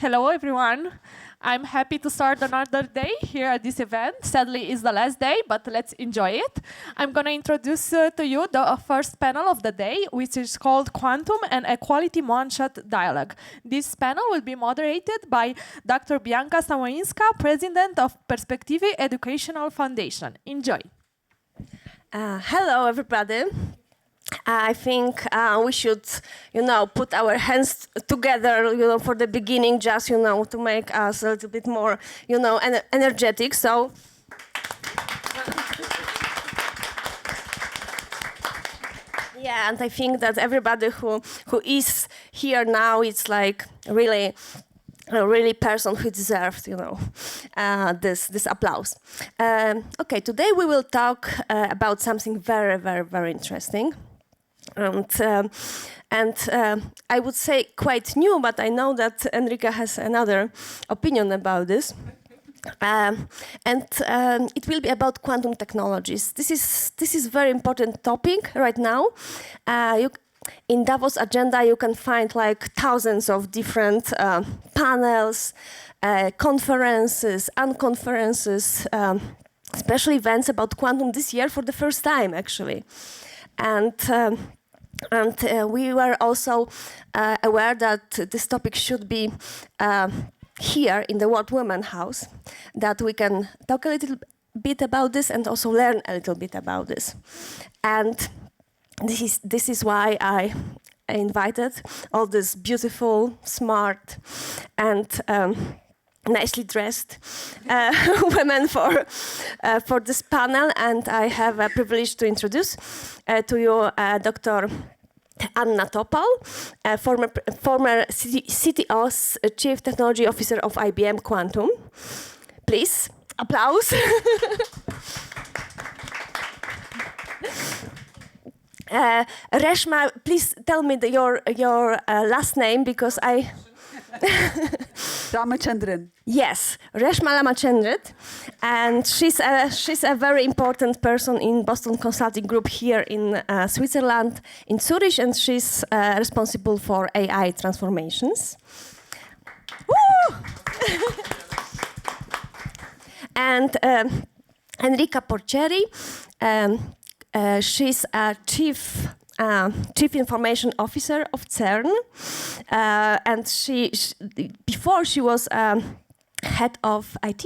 Hello, everyone. I'm happy to start another day here at this event. Sadly, it's the last day, but let's enjoy it. I'm going to introduce to you the first panel of the day, which is called Quantum and Equality Moonshot Dialogue. This panel will be moderated by Dr. BIANKA President of Perspektywy Educational Foundation. Enjoy. Hello, everybody. I think we should, put our hands together, for the beginning, just, to make us a little bit more, energetic. So, yeah, and I think that everybody who is here now, it's like really person who deserves, this applause. Okay, today we will talk about something very, very, very interesting. And I would say quite new, but I know that ENRICA has another opinion about this. It will be about quantum technologies. This is very important topic right now. In Davos agenda, you can find like thousands of different panels, conferences, unconferences, special events about quantum this year for the first time, actually. And we were also aware that this topic should be here in the World Women House, that we can talk a little bit about this and also learn a little bit about this. And this is why I invited all these beautiful, smart, and nicely dressed women for this panel, and I have a privilege to introduce to you Dr. Anna TOPOL, former CTO's Chief Technology Officer of IBM Quantum. Please, applause. RESHMA, please tell me your last name, because I... RAMACHANDRAN. Yes, RESHMA RAMACHANDRAN, and she's a very important person in Boston Consulting Group here in Switzerland, in Zurich, and she's responsible for AI transformations. Woo! And ENRICA PORCARI, she's a Chief Information Officer of CERN, and before she was head of IT.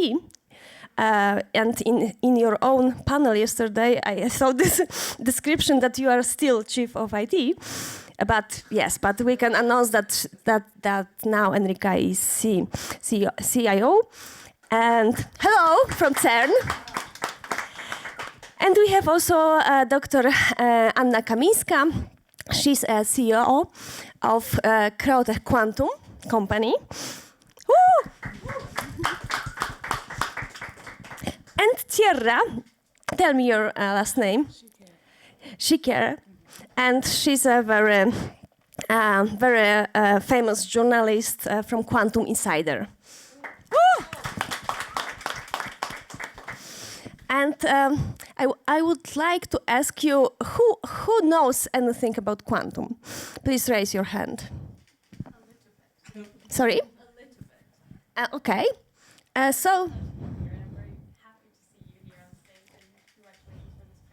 And in your own panel yesterday, I saw this description that you are still Chief of IT. But yes, but we can announce that now ENRICA is CIO. And hello from CERN. And we have also Dr. Anna KAMISKA. She's a CEO of Creotech Quantum company. Woo! And CIERRA, tell me your last name. CHOUCAIR. And she's a very famous journalist from Quantum Insider. Woo! And I would like to ask you, who knows anything about quantum? Please raise your hand. A little bit. Sorry? A little bit. Okay. So. I'm very happy to see you here on stage, and congratulations for this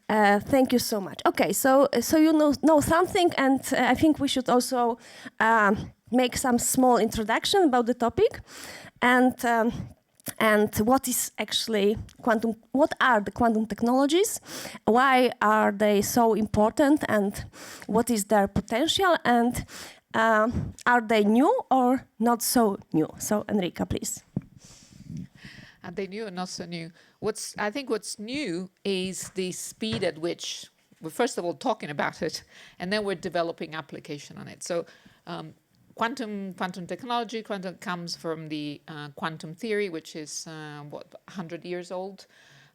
panel. Thank you so much. Okay, so you know something, and I think we should also make some small introduction about the topic, and what is actually quantum? What are the quantum technologies? Why are they so important? And what is their potential? And are they new or not so new? So, ENRICA, please. Are they new or not so new? I think what's new is the speed at which we're first of all talking about it, and then we're developing application on it. So. Quantum technology, quantum comes from the quantum theory, which is 100 years old.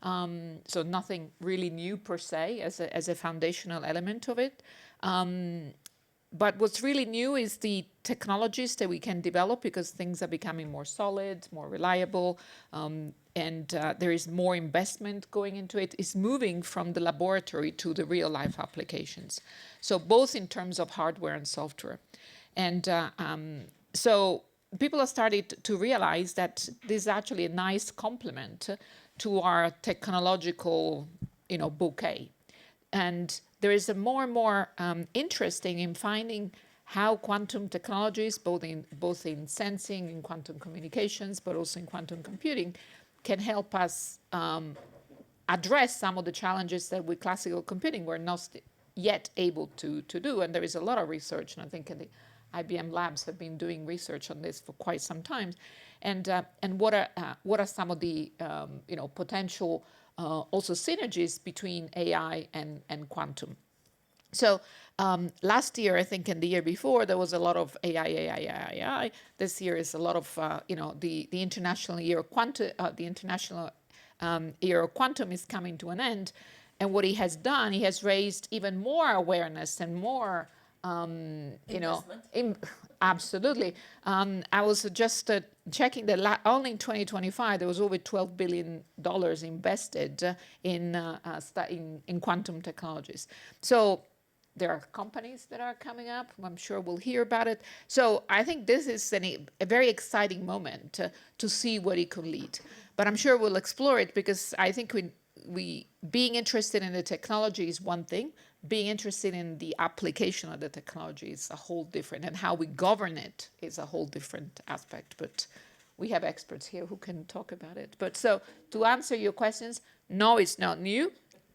So nothing really new per se as a foundational element of it. But what's really new is the technologies that we can develop, because things are becoming more solid, more reliable, and there is more investment going into it. It's moving from the laboratory to the real life applications. So both in terms of hardware and software. And so people are starting to realize that this is actually a nice complement to our technological, bouquet. And there is a more and more interesting in finding how quantum technologies, both in sensing, in quantum communications, but also in quantum computing, can help us address some of the challenges that with classical computing we're not yet able to do. And there is a lot of research, and I think the IBM labs have been doing research on this for quite some time. And what are some of the potential also synergies between AI and quantum? So last year, I think, and the year before, there was a lot of AI. This year is a lot of the international year of quantum. The international year of quantum is coming to an end, and what he has done, he has raised even more awareness and more. Absolutely. I was just checking that only in 2025 there was over $12 billion invested in quantum technologies. So there are companies that are coming up. I'm sure we'll hear about it. So I think this is a very exciting moment to see what it could lead. But I'm sure we'll explore it, because I think we being interested in the technology is one thing. Being interested in the application of the technology is a whole different, and how we govern it is a whole different aspect. But we have experts here who can talk about it. But so to answer your questions, no, it's not new.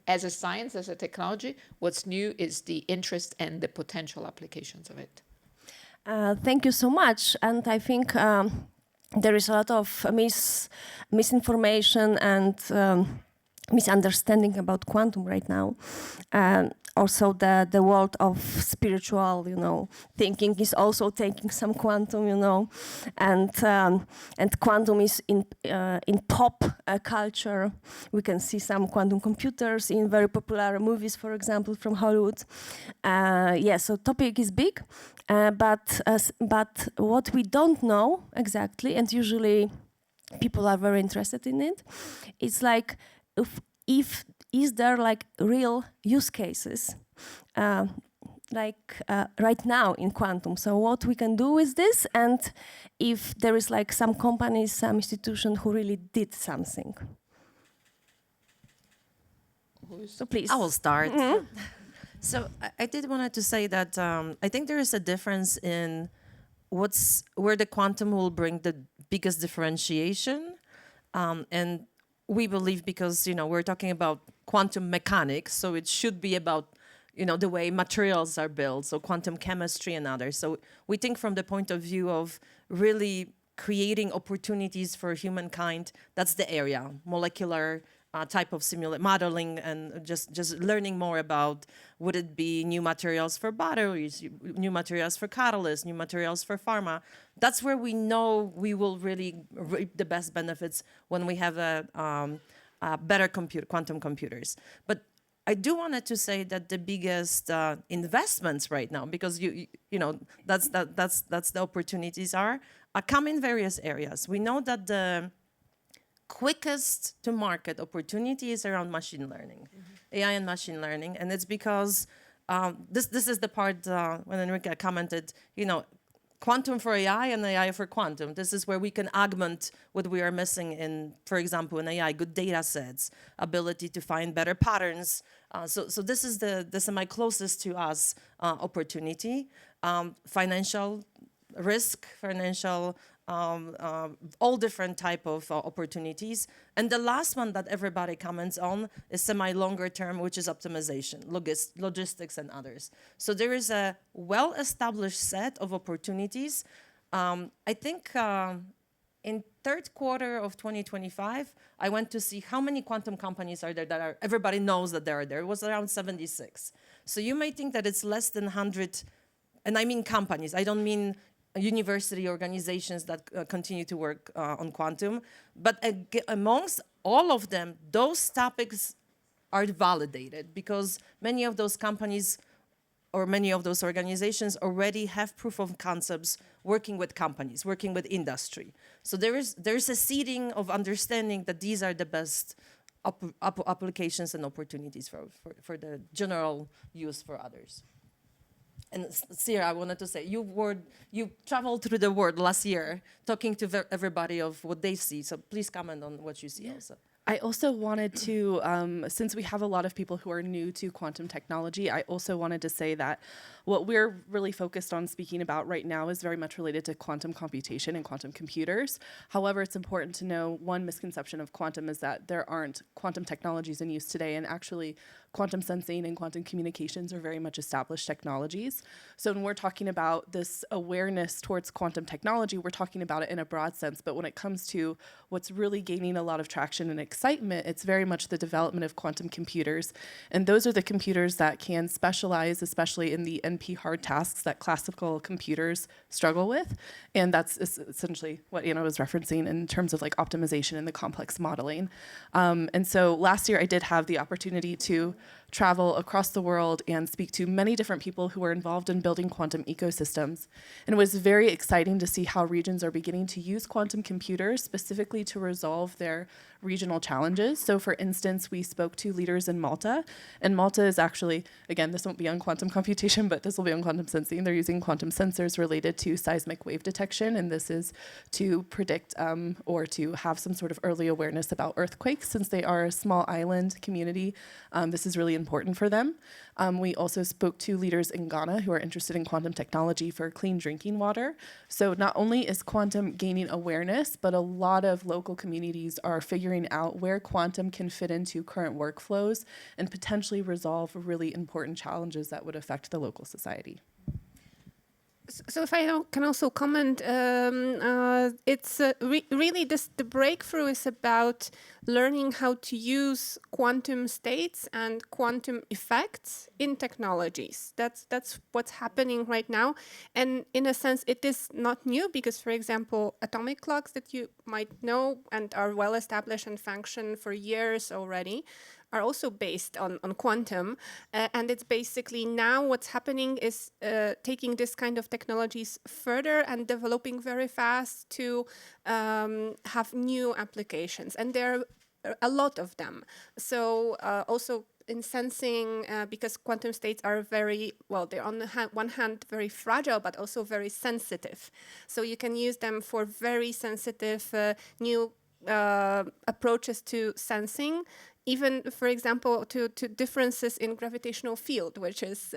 As a science, as a technology, what's new is the interest and the potential applications of it. Thank you so much. And I think there is a lot of misinformation and misunderstanding about quantum right now. Also, the world of spiritual, thinking is also taking some quantum, and quantum is in pop culture. We can see some quantum computers in very popular movies, for example, from Hollywood. So topic is big, but what we don't know exactly, and usually people are very interested in it, it's like if is there like real use cases right now in quantum? So what we can do with this, and if there is like some companies, some institution who really did something. So please. I will start. So I did wanted to say that I think there is a difference in where the quantum will bring the biggest differentiation, and we believe, because we're talking about quantum mechanics, so it should be about the way materials are built, so quantum chemistry and others. So we think from the point of view of really creating opportunities for humankind, that's the area, molecular type of modeling, and just learning more about, would it be new materials for batteries, new materials for catalysts, new materials for pharma. That's where we know we will really reap the best benefits when we have a better quantum computers. But I do wanted to say that the biggest investments right now, because that's the opportunities come in various areas. We know that the quickest to market opportunity is around machine learning, AI and machine learning, and it's because this is the part when ENRICA commented, quantum for AI and AI for quantum. This is where we can augment what we are missing in, for example, in AI, good data sets, ability to find better patterns. So this is the semi closest to us opportunity, financial risk, financial all different type of opportunities. And the last one that everybody comments on is semi-longer term, which is optimization, logistics and others. So there is a well-established set of opportunities. I think in third quarter of 2025, I went to see how many quantum companies are there that everybody knows that they are there. It was around 76. So you may think that it's less than 100, and I mean companies. I don't mean university organizations that continue to work on quantum. But amongst all of them, those topics are validated, because many of those companies or many of those organizations already have proof of concepts working with companies, working with industry. So there's a seeding of understanding that these are the best applications and opportunities for the general use for others. And Sierra, I wanted to say, you traveled through the world last year talking to everybody of what they see. So please comment on what you see also. I also wanted to, since we have a lot of people who are new to quantum technology, I also wanted to say that what we're really focused on speaking about right now is very much related to quantum computation and quantum computers. However, it's important to know one misconception of quantum is that there aren't quantum technologies in use today, and actually quantum sensing and quantum communications are very much established technologies. So when we're talking about this awareness towards quantum technology, we're talking about it in a broad sense, but when it comes to what's really gaining a lot of traction and excitement, it's very much the development of quantum computers. And those are the computers that can specialize, especially in the NP hard tasks that classical computers struggle with. And that's essentially what Anna was referencing in terms of like optimization and the complex modeling. And so last year I did have the opportunity to travel across the world and speak to many different people who were involved in building quantum ecosystems. And it was very exciting to see how regions are beginning to use quantum computers specifically to resolve their regional challenges. So for instance, we spoke to leaders in Malta, and Malta is actually, again, this won't be on quantum computation, but this will be on quantum sensing. They're using quantum sensors related to seismic wave detection, and this is to predict or to have some sort of early awareness about earthquakes. Since they are a small island community, this is really important for them. We also spoke to leaders in Ghana who are interested in quantum technology for clean drinking water. So not only is quantum gaining awareness, but a lot of local communities are figuring out where quantum can fit into current workflows and potentially resolve really important challenges that would affect the local society. So if I can also comment, it's really the breakthrough is about learning how to use quantum states and quantum effects in technologies. That's what's happening right now. And in a sense, it is not new because, for example, atomic clocks that you might know and are well established and function for years already are also based on quantum. And it's basically now what's happening is taking this kind of technologies further and developing very fast to have new applications. And there are a lot of them. So also in sensing, because quantum states are very, well, they're on the one hand very fragile, but also very sensitive. So you can use them for very sensitive new approaches to sensing, even, for example, to differences in gravitational field, which is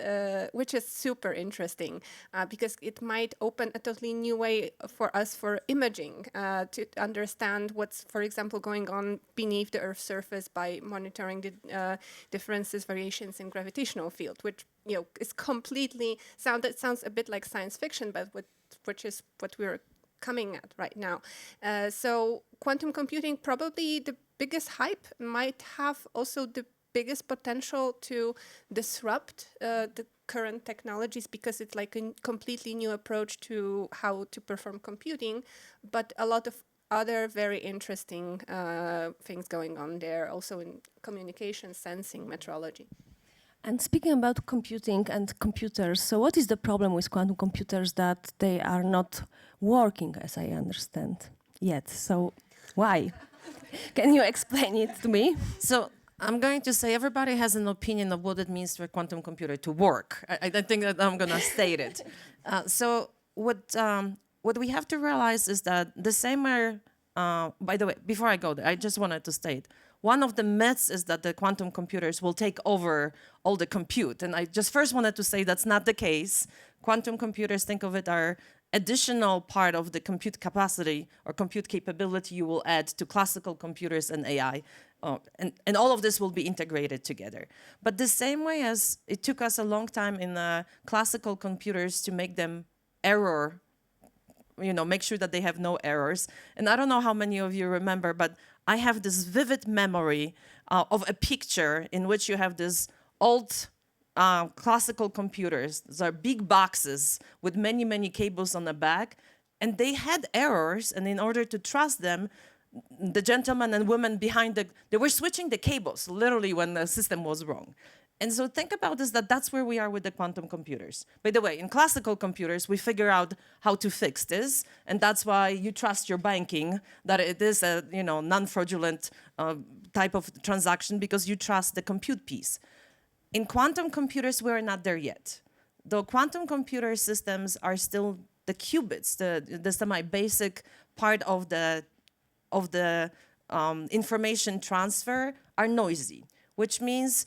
super interesting because it might open a totally new way for us for imaging to understand what's, for example, going on beneath the Earth's surface by monitoring the differences, variations in gravitational field, which is completely sounds a bit like science fiction, but which is what we're coming at right now. So quantum computing, probably the biggest hype, might have also the biggest potential to disrupt the current technologies because it's like a completely new approach to how to perform computing, but a lot of other very interesting things going on there, also in communication, sensing, metrology. And speaking about computing and computers, so what is the problem with quantum computers that they are not working, as I understand, yet? So why? Can you explain it to me? So I'm going to say everybody has an opinion of what it means for a quantum computer to work. I think that I'm going to state it. So what we have to realize is that the same way, by the way, before I go there, I just wanted to state, one of the myths is that the quantum computers will take over all the compute. And I just first wanted to say that's not the case. Quantum computers, think of it, are additional part of the compute capacity or compute capability you will add to classical computers and AI. And all of this will be integrated together. But the same way as it took us a long time in classical computers to make them error, make sure that they have no errors. And I don't know how many of you remember, but I have this vivid memory of a picture in which you have this old classical computers. These are big boxes with many, many cables on the back. And they had errors. And in order to trust them, the gentlemen and women behind they were switching the cables, literally, when the system was wrong. And so think about this, that's where we are with the quantum computers. By the way, in classical computers, we figure out how to fix this. And that's why you trust your banking, that it is a non-fraudulent type of transaction, because you trust the compute piece. In quantum computers, we're not there yet. the quantum computer systems are still the qubits, the semi-basic part of the information transfer are noisy, which means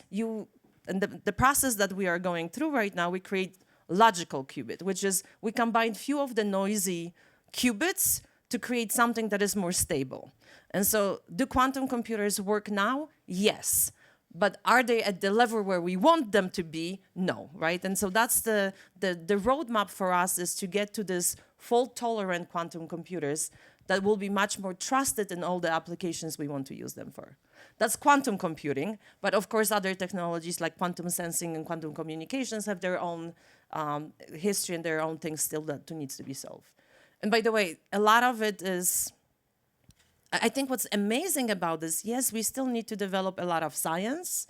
and the process that we are going through right now, we create logical qubit, which is we combine few of the noisy qubits to create something that is more stable. And so do quantum computers work now? Yes. But are they at the level where we want them to be? No, right? And so that's the roadmap for us, is to get to this fault-tolerant quantum computers that will be much more trusted in all the applications we want to use them for. That's quantum computing, but of course other technologies like quantum sensing and quantum communications have their own history and their own things still that needs to be solved. And by the way, a lot of it is, I think what's amazing about this, yes, we still need to develop a lot of science,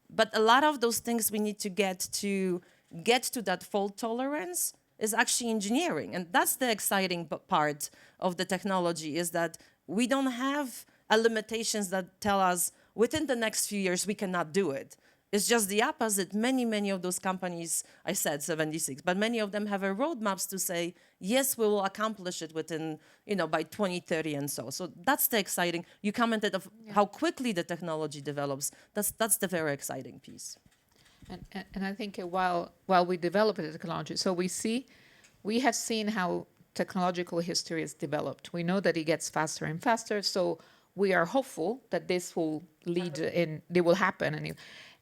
but a lot of those things we need to get to that fault tolerance is actually engineering. And that's the exciting part of the technology, is that we don't have limitations that tell us within the next few years we cannot do it. It's just the opposite. Many of those companies, I said 76, but many of them have roadmaps to say, yes, we will accomplish it within, by 2030 and so. So that's the exciting. You commented of how quickly the technology develops. That's the very exciting piece. And I think while we develop the technology, so we have seen how technological history has developed. We know that it gets faster and faster. So we are hopeful that this will lead in, it will happen.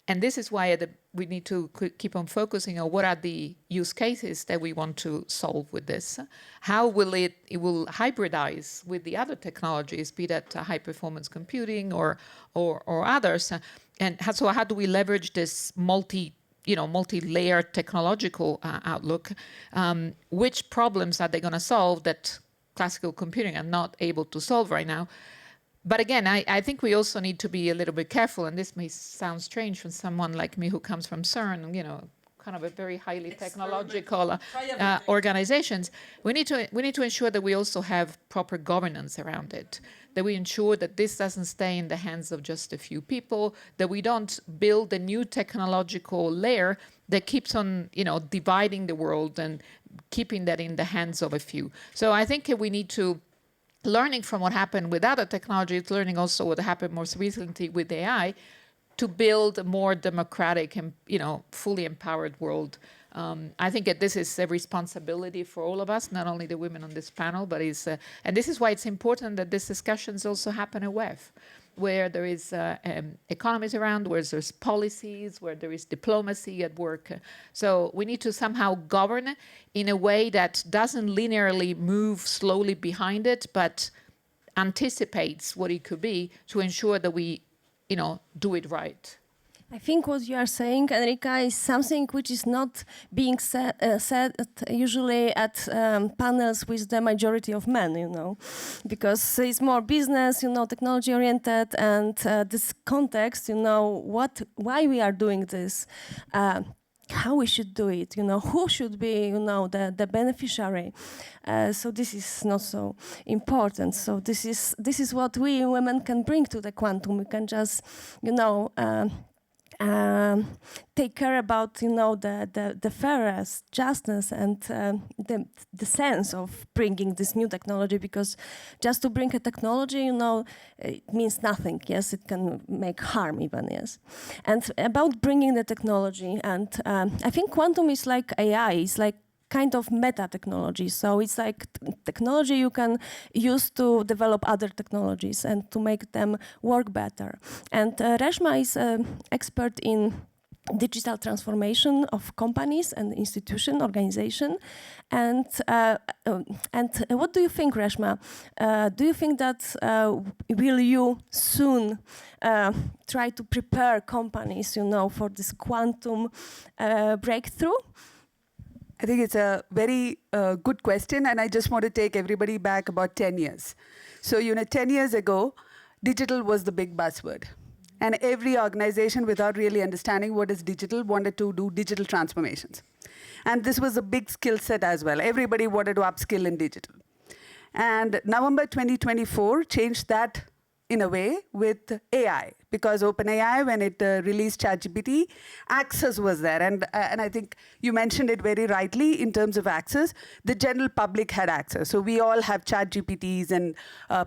And this is why we need to keep on focusing on what are the use cases that we want to solve with this. How will it will hybridize with the other technologies, be that high performance computing or others. And so how do we leverage this multi-layered technological outlook? Which problems are they going to solve that classical computing are not able to solve right now? But again, I think we also need to be a little bit careful, and this may sound strange from someone like me who comes from CERN, kind of a very highly technological organizations. We need to ensure that we also have proper governance around it, that we ensure that this doesn't stay in the hands of just a few people, that we don't build a new technological layer that keeps on, dividing the world and keeping that in the hands of a few. So I think we need to, learning from what happened with other technologies, learning also what happened most recently with AI, to build a more democratic and fully empowered world. I think that this is a responsibility for all of us, not only the women on this panel, but and this is why it's important that these discussions also happen at WEF, where there is economies around, where there's policies, where there is diplomacy at work. So we need to somehow govern in a way that doesn't linearly move slowly behind it, but anticipates what it could be to ensure that we, do it right. I think what you are saying, Enrica, is something which is not being said usually at panels with the majority of men, because it's more business, technology-oriented, and this context, why we are doing this, how we should do it, who should be, the beneficiary. So this is not so important. So this is what we women can bring to the quantum. We can just, take care about the fairness, justice, and the sense of bringing this new technology, because just to bring a technology, it means nothing. Yes, it can make harm even. Yes, and about bringing the technology, and I think quantum is like AI. It's like kind of meta technology. So it's like technology you can use to develop other technologies and to make them work better. And RESHMA is an expert in digital transformation of companies and institution, organization. And what do you think, RESHMA? Do you think that will you soon try to prepare companies, for this quantum breakthrough? I think it's a very good question, and I just want to take everybody back about 10 years. So, 10 years ago, digital was the big buzzword. And every organization, without really understanding what is digital, wanted to do digital transformations. And this was a big skill set as well. Everybody wanted to upskill in digital. And November 2024 changed that in a way, with AI, because OpenAI, when it released ChatGPT, access was there. And I think you mentioned it very rightly in terms of access. The general public had access. So we all have ChatGPTs and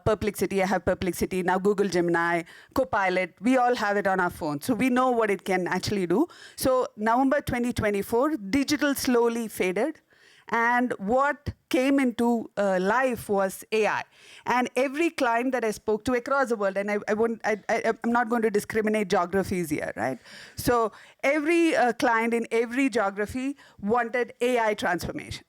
Perplexity. I have Perplexity, now Google Gemini, Copilot. We all have it on our phones. So we know what it can actually do. So November 2024, digital slowly faded. And what came into life was AI. And every client that I spoke to across the world, and I'm not going to discriminate geographies here, right? So every client in every geography wanted AI transformation.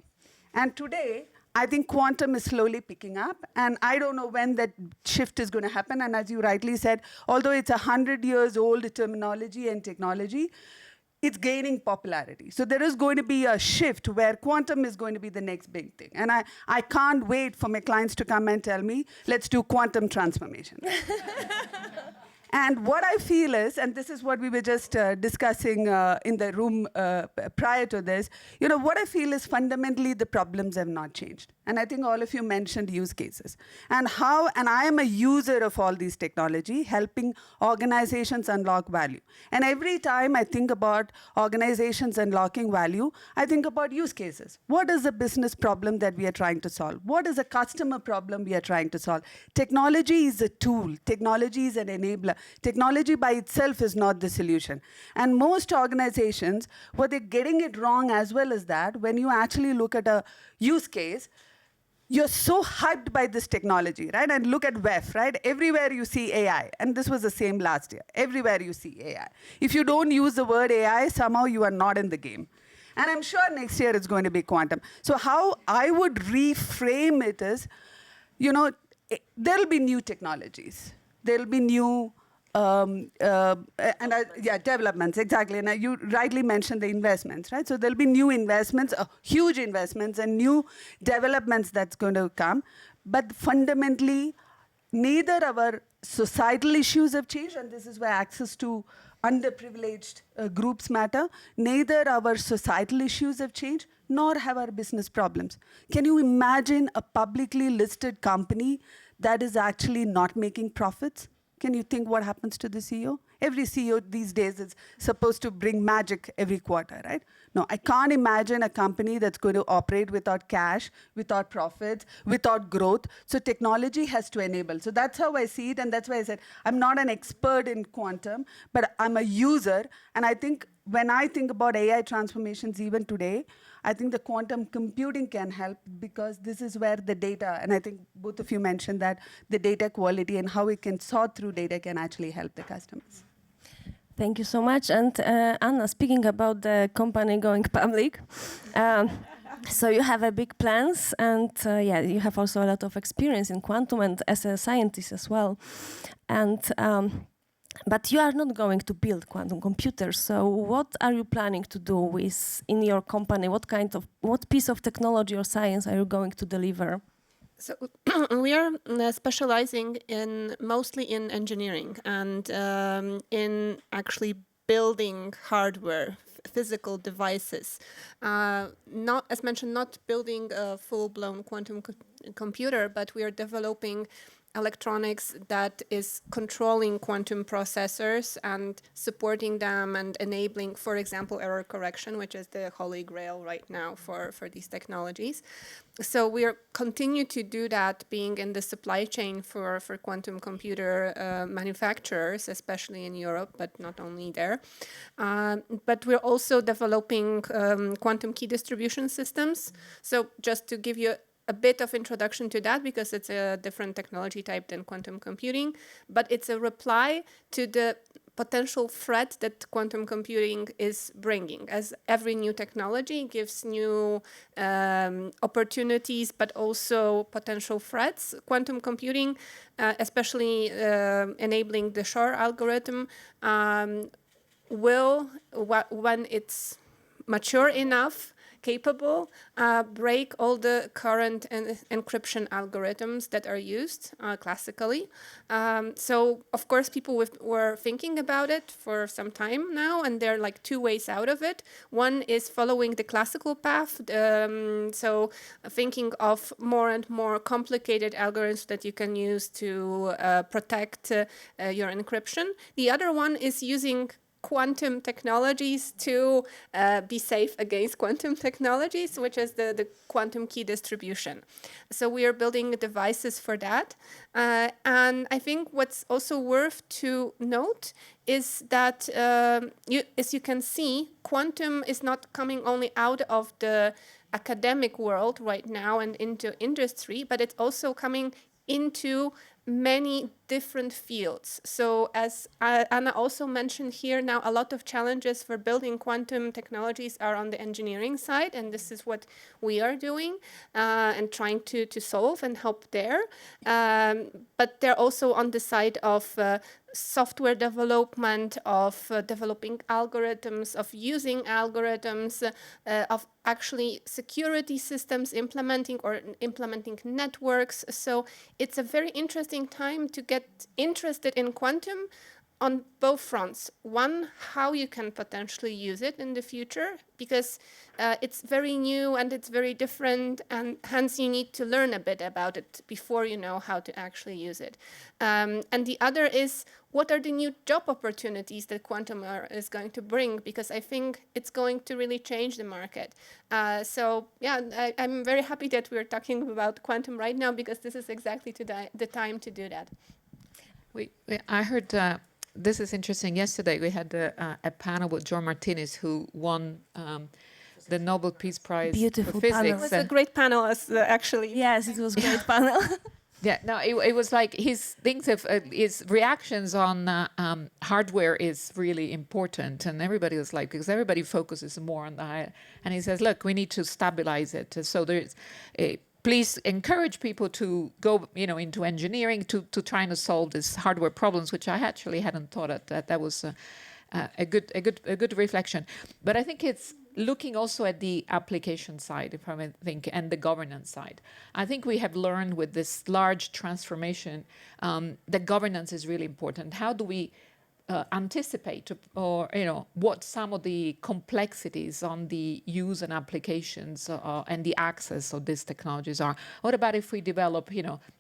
And today, I think quantum is slowly picking up, and I don't know when that shift is going to happen. And as you rightly said, although it's 100 years old terminology and technology, it's gaining popularity. So there is going to be a shift where quantum is going to be the next big thing. And I can't wait for my clients to come and tell me, let's do quantum transformation. And what I feel is, and this is what we were just discussing in the room prior to this, what I feel is fundamentally the problems have not changed. And I think all of you mentioned use cases. And I am a user of all these technology, helping organizations unlock value. And every time I think about organizations unlocking value, I think about use cases. What is the business problem that we are trying to solve? What is a customer problem we are trying to solve? Technology is a tool. Technology is an enabler. Technology by itself is not the solution. And most organizations, what they're getting it wrong as well as that, when you actually look at a use case, you're so hyped by this technology, right? And look at WEF, right? Everywhere you see AI. And this was the same last year. Everywhere you see AI. If you don't use the word AI, somehow you are not in the game. And I'm sure next year it's going to be quantum. So how I would reframe it is, there'll be new technologies. There'll be new developments, exactly. And you rightly mentioned the investments, right? So there'll be new investments, huge investments, and new developments that's going to come. But fundamentally, neither our societal issues have changed, and this is where access to underprivileged groups matter. Neither our societal issues have changed, nor have our business problems. Can you imagine a publicly listed company that is actually not making profits? Can you think what happens to the CEO? Every CEO these days is supposed to bring magic every quarter, right? No, I can't imagine a company that's going to operate without cash, without profits, without growth. So technology has to enable. So that's how I see it, and that's why I said I'm not an expert in quantum, but I'm a user. And I think when I think about AI transformations even today, I think the quantum computing can help, because this is where the data, and I think both of you mentioned that, the data quality and how we can sort through data can actually help the customers. Thank you so much. And Anna, speaking about the company going public, so you have a big plans, and you have also a lot of experience in quantum and as a scientist as well. And but you are not going to build quantum computers. So what are you planning to do in your company? What piece of technology or science are you going to deliver? So we are specializing mostly in engineering and in actually building hardware, physical devices. Not, as mentioned, not building a full-blown quantum computer, but we are developing electronics that is controlling quantum processors and supporting them and enabling, for example, error correction, which is the holy grail right now for these technologies. So we are continue to do that, being in the supply chain for quantum computer manufacturers, especially in Europe, but not only there. But we're also developing quantum key distribution systems. So just to give you a bit of introduction to that, because it's a different technology type than quantum computing, but it's a reply to the potential threat that quantum computing is bringing. As every new technology gives new opportunities, but also potential threats. Quantum computing, especially enabling the Shor algorithm, will, when it's mature enough, capable, break all the current encryption algorithms that are used classically. So, of course, people were thinking about it for some time now, and there are like two ways out of it. One is following the classical path, so thinking of more and more complicated algorithms that you can use to protect your encryption. The other one is using quantum technologies to be safe against quantum technologies, which is the quantum key distribution. So we are building devices for that. And I think what's also worth to note is that, as you can see, quantum is not coming only out of the academic world right now and into industry, but it's also coming into many different fields. So as Anna also mentioned here, now a lot of challenges for building quantum technologies are on the engineering side, and this is what we are doing and trying to solve and help there. But they're also on the side of software development, of developing algorithms, of using algorithms, of actually security systems implementing networks. So it's a very interesting time to get interested in quantum on both fronts. One, how you can potentially use it in the future, because it's very new and it's very different, and hence you need to learn a bit about it before you know how to actually use it. And the other is, what are the new job opportunities that quantum is going to bring? Because I think it's going to really change the market. So yeah, I'm very happy that we're talking about quantum right now, because this is exactly the time to do that. I heard, this is interesting, yesterday we had a panel with John Martinez, who won the Nobel Peace Prize Beautiful for physics. panel. It was a great panel, actually. Yes, it was a great panel. Yeah, no, it was like his things of his reactions on hardware is really important, and everybody was like, because everybody focuses more on the high, and he says, look, we need to stabilize it. So there's please encourage people to go, into engineering to trying to solve these hardware problems, which I actually hadn't thought of. That was a good reflection. But I think it's looking also at the application side, if I may think, and the governance side. I think we have learned with this large transformation that governance is really important. How do we anticipate or what some of the complexities on the use and applications and the access of these technologies are? What about if we develop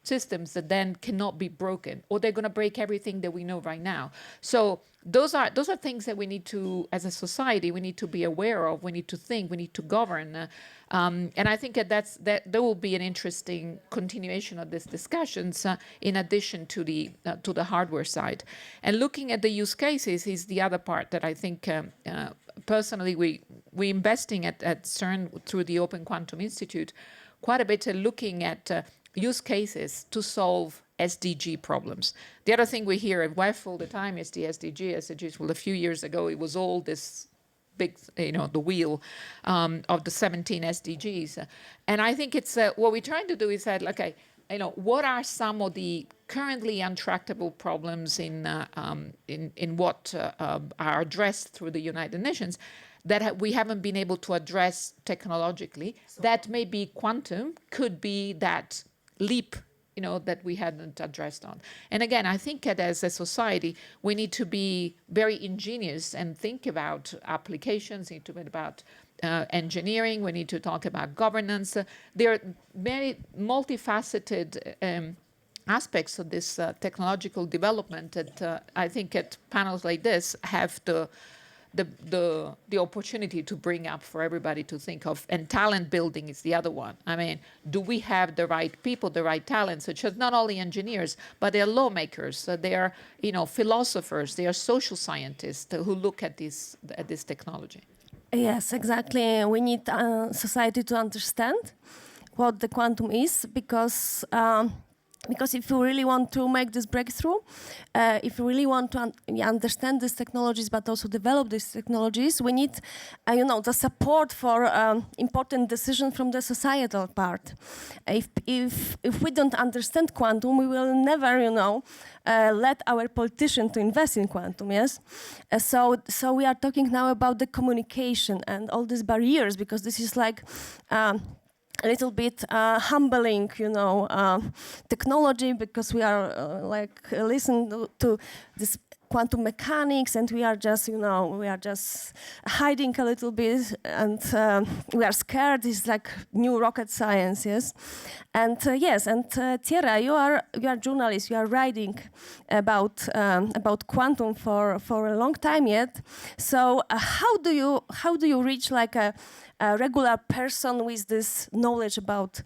systems that then cannot be broken, or they're going to break everything that we know right now? So those are things that we need to, as a society, we need to be aware of. We need to think. We need to govern. And I think that there will be an interesting continuation of these discussions in addition to the hardware side. And looking at the use cases is the other part that I think personally we're investing at CERN through the Open Quantum Institute quite a bit, looking at use cases to solve SDG problems. The other thing we hear at WEF all the time is the SDGs. Well, a few years ago, it was all this big, the wheel of the 17 SDGs. And I think it's what we're trying to do is that, okay, what are some of the currently untractable problems in what are addressed through the United Nations that we haven't been able to address technologically? That maybe quantum could be that leap that we hadn't addressed on. And again, I think that as a society, we need to be very ingenious and think about applications, need to think about engineering, we need to talk about governance. There are very multifaceted aspects of this technological development that I think at panels like this have the opportunity to bring up for everybody to think of. And talent building is the other one. I mean, do we have the right people, the right talents, which are not only engineers, but they're lawmakers, they are philosophers, they are social scientists who look at this technology. Yes, exactly. We need society to understand what the quantum is, because Because if you really want to make this breakthrough, if you really want to understand these technologies, but also develop these technologies, we need, the support for important decisions from the societal part. If we don't understand quantum, we will never, let our politicians to invest in quantum. Yes, so we are talking now about the communication and all these barriers, because this is like. A little bit humbling, technology, because we are listen to this quantum mechanics, and we are just, hiding a little bit, and we are scared. It's like new rocket science, yes. And CIERRA, you are a journalist. You are writing about quantum for a long time yet. So how do you reach like a regular person with this knowledge about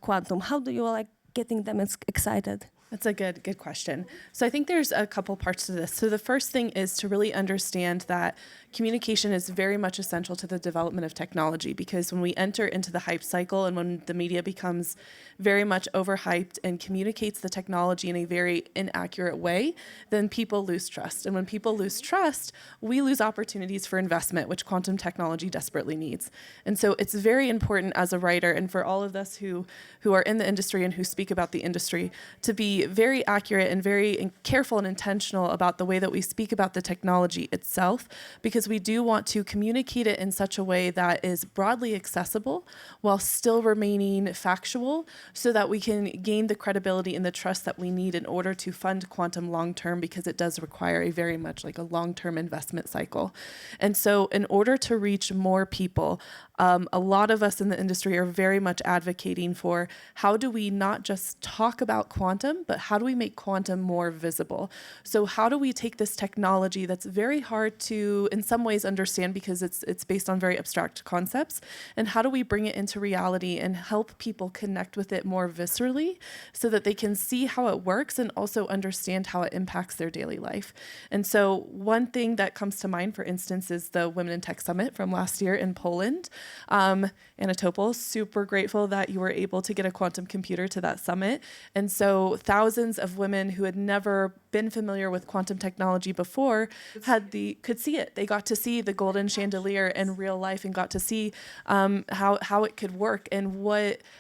quantum? How do you getting them excited? That's a good question. So I think there's a couple parts to this. So the first thing is to really understand that communication is very much essential to the development of technology, because when we enter into the hype cycle and when the media becomes very much overhyped and communicates the technology in a very inaccurate way, then people lose trust. And when people lose trust, we lose opportunities for investment, which quantum technology desperately needs. And so it's very important as a writer, and for all of us who are in the industry and who speak about the industry, to be very accurate and very careful and intentional about the way that we speak about the technology itself, because we do want to communicate it in such a way that is broadly accessible while still remaining factual, so that we can gain the credibility and the trust that we need in order to fund quantum long-term, because it does require a very much like a long-term investment cycle. And so in order to reach more people, a lot of us in the industry are very much advocating for how do we not just talk about quantum, but how do we make quantum more visible? So how do we take this technology that's very hard to, in some ways, understand because it's based on very abstract concepts, and how do we bring it into reality and help people connect with it more viscerally so that they can see how it works and also understand how it impacts their daily life? And so one thing that comes to mind, for instance, is the Women in Tech Summit from last year in Poland. Anna TOPOL, super grateful that you were able to get a quantum computer to that summit. And so thousands of women who had never been familiar with quantum technology before could see it. They got to see the golden chandelier in real life and got to see how it could work and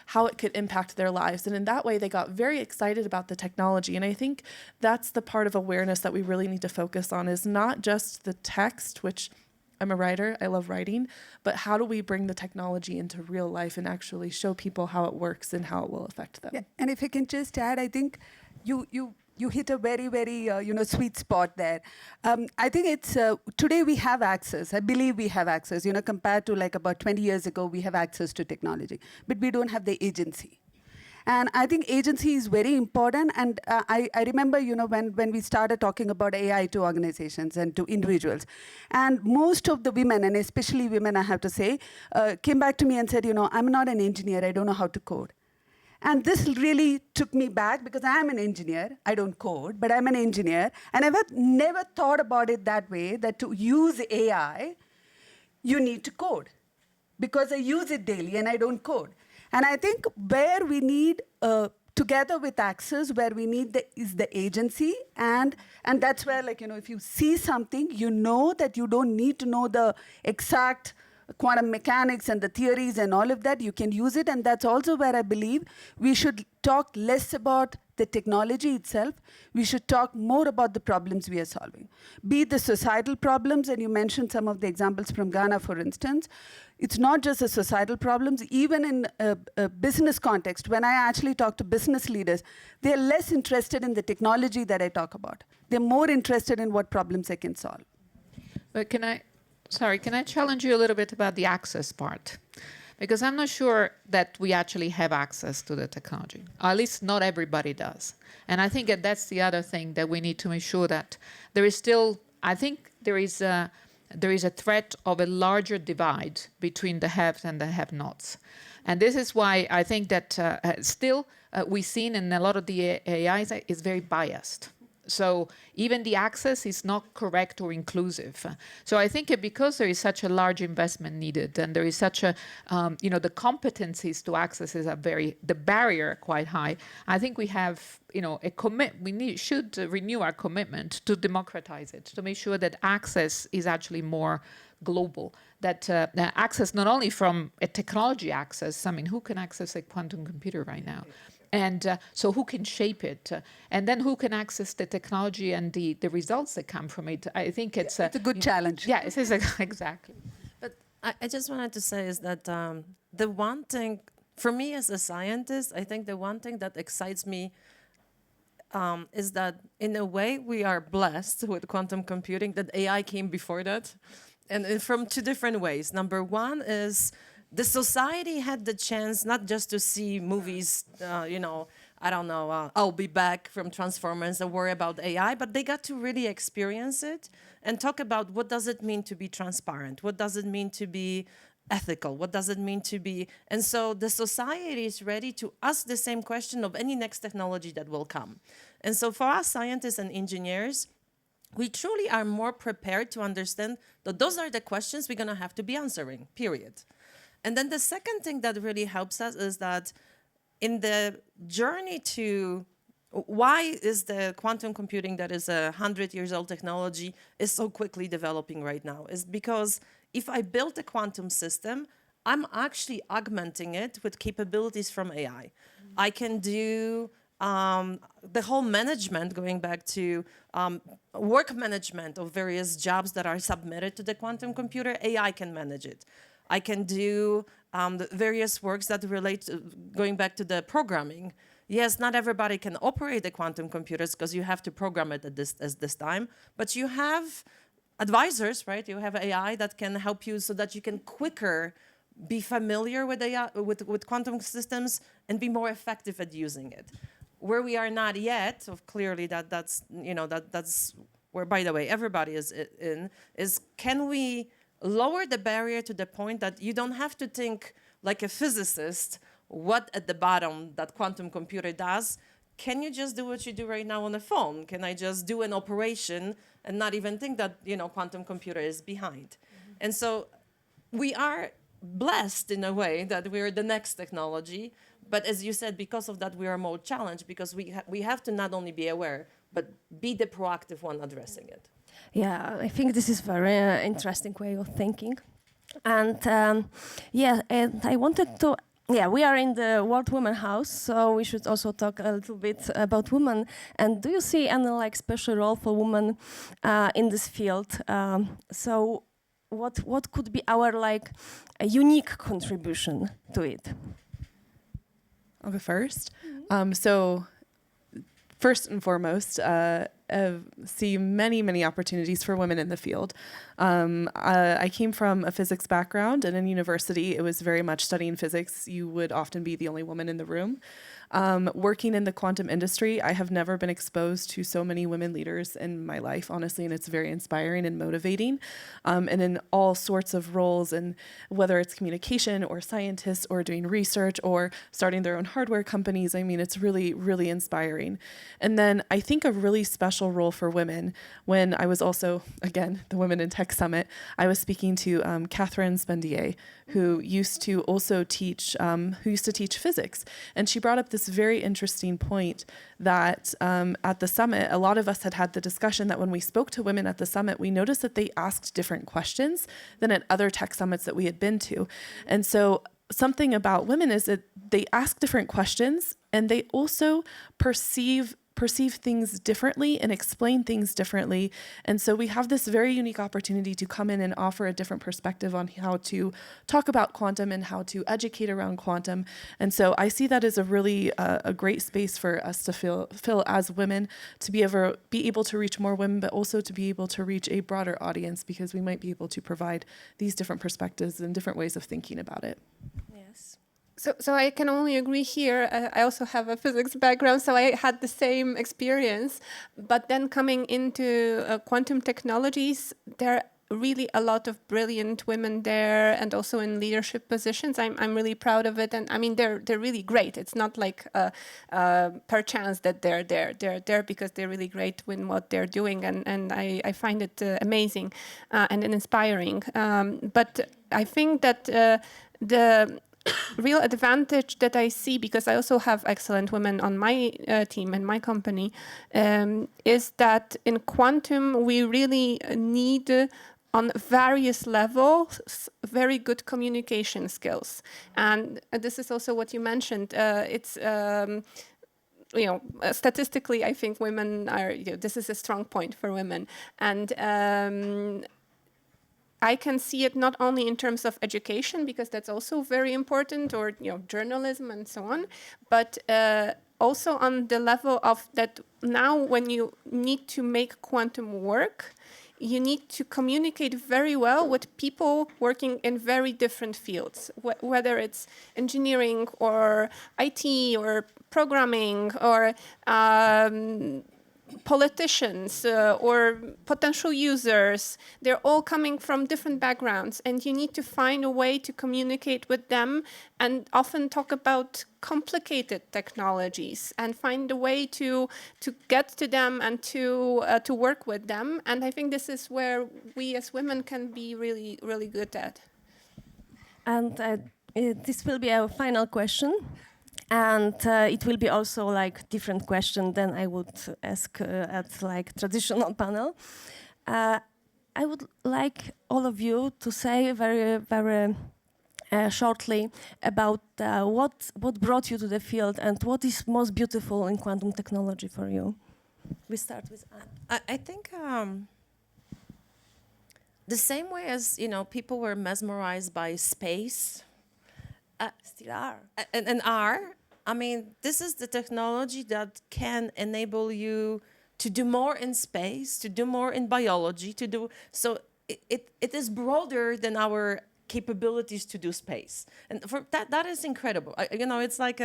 how it could impact their lives. And in that way, they got very excited about the technology. And I think that's the part of awareness that we really need to focus on, is not just the text, which I'm a writer, I love writing, but how do we bring the technology into real life and actually show people how it works and how it will affect them? Yeah, and if I can just add, I think you hit a very, very sweet spot there. I think it's today we have access. I believe we have access. Compared to like about 20 years ago, we have access to technology, but we don't have the agency. And I think agency is very important. And I remember, when we started talking about AI to organizations and to individuals, and most of the women, and especially women, I have to say, came back to me and said, I'm not an engineer. I don't know how to code. And this really took me back, because I am an engineer. I don't code, but I'm an engineer. And I've never thought about it that way, that to use AI, you need to code, because I use it daily and I don't code. And I think where we need, together with access, where we need is the agency. And that's where, if you see something, that you don't need to know the exact quantum mechanics and the theories and all of that. You can use it. And that's also where I believe we should talk less about the technology itself. We should talk more about the problems we are solving, be it the societal problems. And you mentioned some of the examples from Ghana, for instance. It's not just the societal problems. Even in a business context, when I actually talk to business leaders, they're less interested in the technology that I talk about. They're more interested in what problems I can solve. But can I challenge you a little bit about the access part? Because I'm not sure that we actually have access to the technology. Or at least not everybody does. And I think that's the other thing that we need to make sure that there is still, I think there is a threat of a larger divide between the haves and the have-nots. And this is why I think that still we've seen in a lot of the AIs is very biased. So even the access is not correct or inclusive. So I think because there is such a large investment needed, and there is such a, the competencies to access is the barrier quite high. I think we have, should renew our commitment to democratize it, to make sure that access is actually more global, that access not only from a technology access, I mean, who can access a quantum computer right now? And so who can shape it? And then who can access the technology and the results that come from it? I think it's a good challenge. Yeah, it is exactly. But I just wanted to say is that the one thing, for me as a scientist, I think the one thing that excites me is that in a way we are blessed with quantum computing, that AI came before that. And from two different ways. Number one is the society had the chance not just to see movies, I'll be back from Transformers and worry about AI, but they got to really experience it and talk about what does it mean to be transparent? What does it mean to be ethical? What does it mean to be? And so the society is ready to ask the same question of any next technology that will come. And so for us scientists and engineers, we truly are more prepared to understand that those are the questions we're going to have to be answering, period. And then the second thing that really helps us is that in the journey to why is the quantum computing that is 100 years old technology is so quickly developing right now is because if I build a quantum system, I'm actually augmenting it with capabilities from AI. I can do the whole management, going back to work management of various jobs that are submitted to the quantum computer, AI can manage it. I can do the various works that relate to, going back to the programming. Yes, not everybody can operate the quantum computers because you have to program it at this time, but you have advisors, right? You have AI that can help you so that you can quicker be familiar with AI, with quantum systems and be more effective at using it. Where we are not yet, so clearly that's where, by the way, everybody is in, is can we lower the barrier to the point that you don't have to think like a physicist what at the bottom that quantum computer does. Can you just do what you do right now on the phone? Can I just do an operation and not even think that, quantum computer is behind? And so we are blessed in a way that we're the next technology. But as you said, because of that, we are more challenged because we have to not only be aware, but be the proactive one addressing it. Yeah, I think this is very interesting way of thinking. And and I wanted to, we are in the World Women House, so we should also talk a little bit about women. And do you see any special role for women in this field? So what could be our a unique contribution to it? I'll go first. So first and foremost, see many opportunities for women in the field. I came from a physics background, and in university, it was very much studying physics. You would often be the only woman in the room. Working in the quantum industry, I have never been exposed to so many women leaders in my life, honestly, and it's very inspiring and motivating. And in all sorts of roles, and whether it's communication or scientists or doing research or starting their own hardware companies, I mean, it's really inspiring. And then I think a really special role for women, when I was also, again, the Women in Tech Summit, I was speaking to Catherine Spendier, who used to teach physics. And she brought up this very interesting point that at the summit, a lot of us had the discussion that when we spoke to women at the summit, we noticed that they asked different questions than at other tech summits that we had been to. And so something about women is that they ask different questions and they also perceive things differently and explain things differently. And so we have this very unique opportunity to come in and offer a different perspective on how to talk about quantum and how to educate around quantum. And so I see that as a really a great space for us to fill as women, to be able to reach more women, but also to be able to reach a broader audience, because we might be able to provide these different perspectives and different ways of thinking about it. Yes. So I can only agree here. I also have a physics background, so I had the same experience. But then coming into quantum technologies, there really a lot of brilliant women there, and also in leadership positions. I'm really proud of it, and I mean they're really great. It's not like per chance that they're there. They're there because they're really great in what they're doing, and I find it amazing and inspiring. But I think that the real advantage that I see, because I also have excellent women on my team and my company, is that in quantum we really need on various levels very good communication skills. And this is also what you mentioned. It's you know, statistically, I think women are, you know, this is a strong point for women. And I can see it not only in terms of education, because that's also very important, or, you know, journalism and so on, but also on the level of that now when you need to make quantum work, you need to communicate very well with people working in very different fields, whether it's engineering or IT or programming or politicians or potential users. They're all coming from different backgrounds, and you need to find a way to communicate with them and often talk about complicated technologies and find a way to get to them and to work with them. And I think this is where we as women can be really, really good at. And this will be our final question. And it will be also like different question than I would ask at like traditional panel. I would like all of you to say very, very shortly about what brought you to the field and what is most beautiful in quantum technology for you. We start with Anne. I think the same way as, you know, people were mesmerized by space, Still are. and are. I mean, this is the technology that can enable you to do more in space, to do more in biology, to do so. It is broader than our capabilities to do space, and for that is incredible. You know, it's like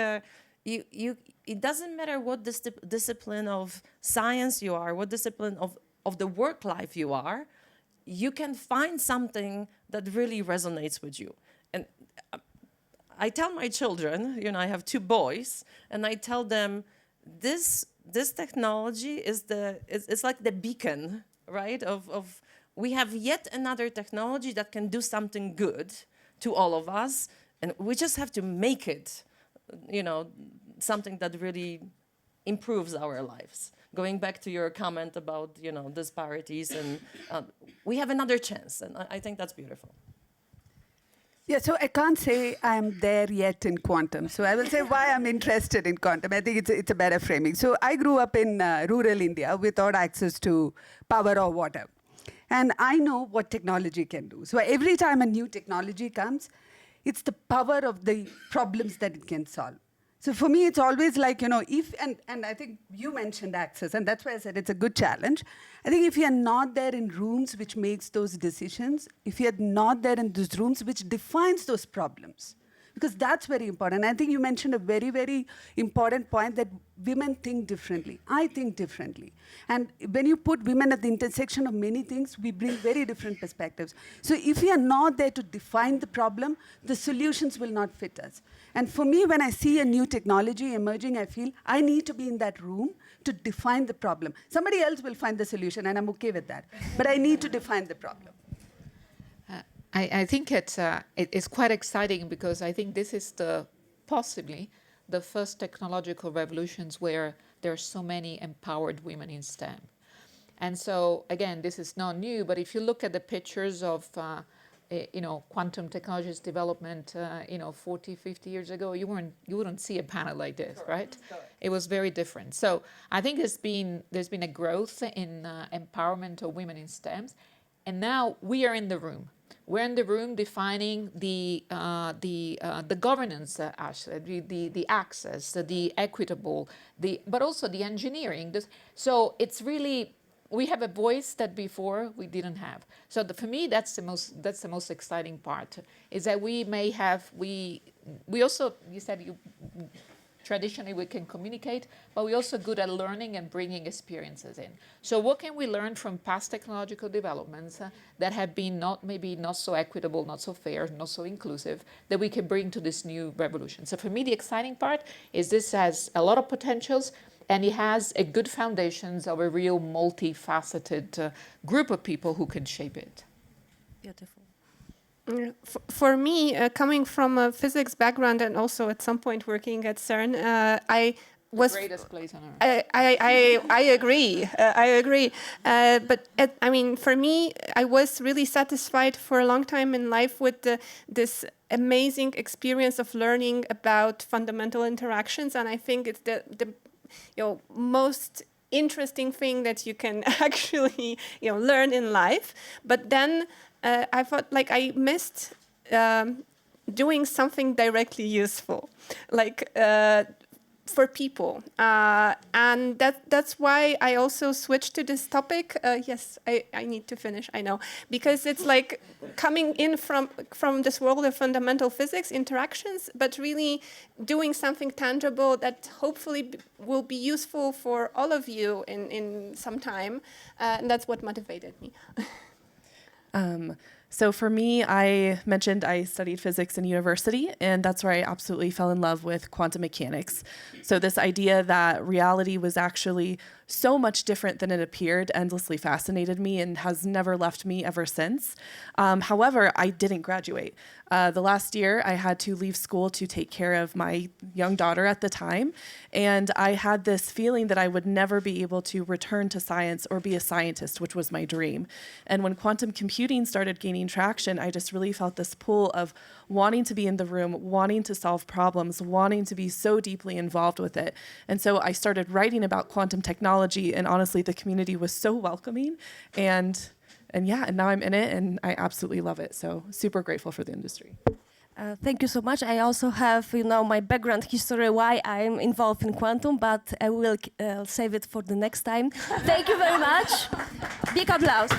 it doesn't matter what discipline of science you are, what discipline of the work life you are, you can find something that really resonates with you. And I tell my children, you know, I have 2 boys, and I tell them this technology is it's like the beacon, right? Of we have yet another technology that can do something good to all of us, and we just have to make it, you know, something that really improves our lives. Going back to your comment about, you know, disparities, and we have another chance, and I think that's beautiful. Yeah, so I can't say I'm there yet in quantum. So I will say why I'm interested in quantum. I think it's a better framing. So I grew up in rural India without access to power or water. And I know what technology can do. So every time a new technology comes, it's the power of the problems that it can solve. So for me, it's always like, you know, and I think you mentioned access, and that's why I said it's a good challenge. I think if you're not there in rooms which makes those decisions, if you're not there in those rooms which defines those problems, because that's very important. I think you mentioned a very, very important point that women think differently. I think differently. And when you put women at the intersection of many things, we bring very different perspectives. So if we are not there to define the problem, the solutions will not fit us. And for me, when I see a new technology emerging, I feel I need to be in that room to define the problem. Somebody else will find the solution, and I'm okay with that. But I need to define the problem. I think it's quite exciting, because I think this is possibly the first technological revolutions where there are so many empowered women in STEM. And so, again, this is not new, but if you look at the pictures of you know, quantum technologies development, you know, 40, 50 years ago, you wouldn't see a panel like this, right? It was very different. So I think there's been a growth in empowerment of women in STEM, and now we are in the room. We're in the room defining the governance aspect, the access, the equitable, but also the engineering. So it's really, we have a voice that before we didn't have. So for me, that's the most exciting part, is that we may have, we also, you said Traditionally, we can communicate, but we're also good at learning and bringing experiences in. So what can we learn from past technological developments that have been maybe not so equitable, not so fair, not so inclusive, that we can bring to this new revolution? So for me, the exciting part is this has a lot of potentials, and it has a good foundations of a real multifaceted group of people who can shape it. Beautiful. For me, coming from a physics background and also at some point working at CERN, I was the greatest place on earth. I agree. I agree. But I mean, for me, I was really satisfied for a long time in life with this amazing experience of learning about fundamental interactions, and I think it's the most interesting thing that you can actually learn in life. But then I felt like I missed doing something directly useful, like for people, and that's why I also switched to this topic. Yes, I need to finish, I know, because it's like coming in from this world of fundamental physics interactions, but really doing something tangible that hopefully will be useful for all of you in some time, and that's what motivated me. So for me, I mentioned I studied physics in university, and that's where I absolutely fell in love with quantum mechanics. So this idea that reality was actually so much different than it appeared endlessly fascinated me and has never left me ever since. However, I didn't graduate. The last year, I had to leave school to take care of my young daughter at the time, and I had this feeling that I would never be able to return to science or be a scientist, which was my dream. And when quantum computing started gaining traction, I just really felt this pull of wanting to be in the room, wanting to solve problems, wanting to be so deeply involved with it. And so I started writing about quantum technology, and honestly, the community was so welcoming. And now I'm in it, and I absolutely love it. So super grateful for the industry. Thank you so much. I also have, my background history, why I'm involved in quantum, but I will save it for the next time. Thank you very much. Big applause.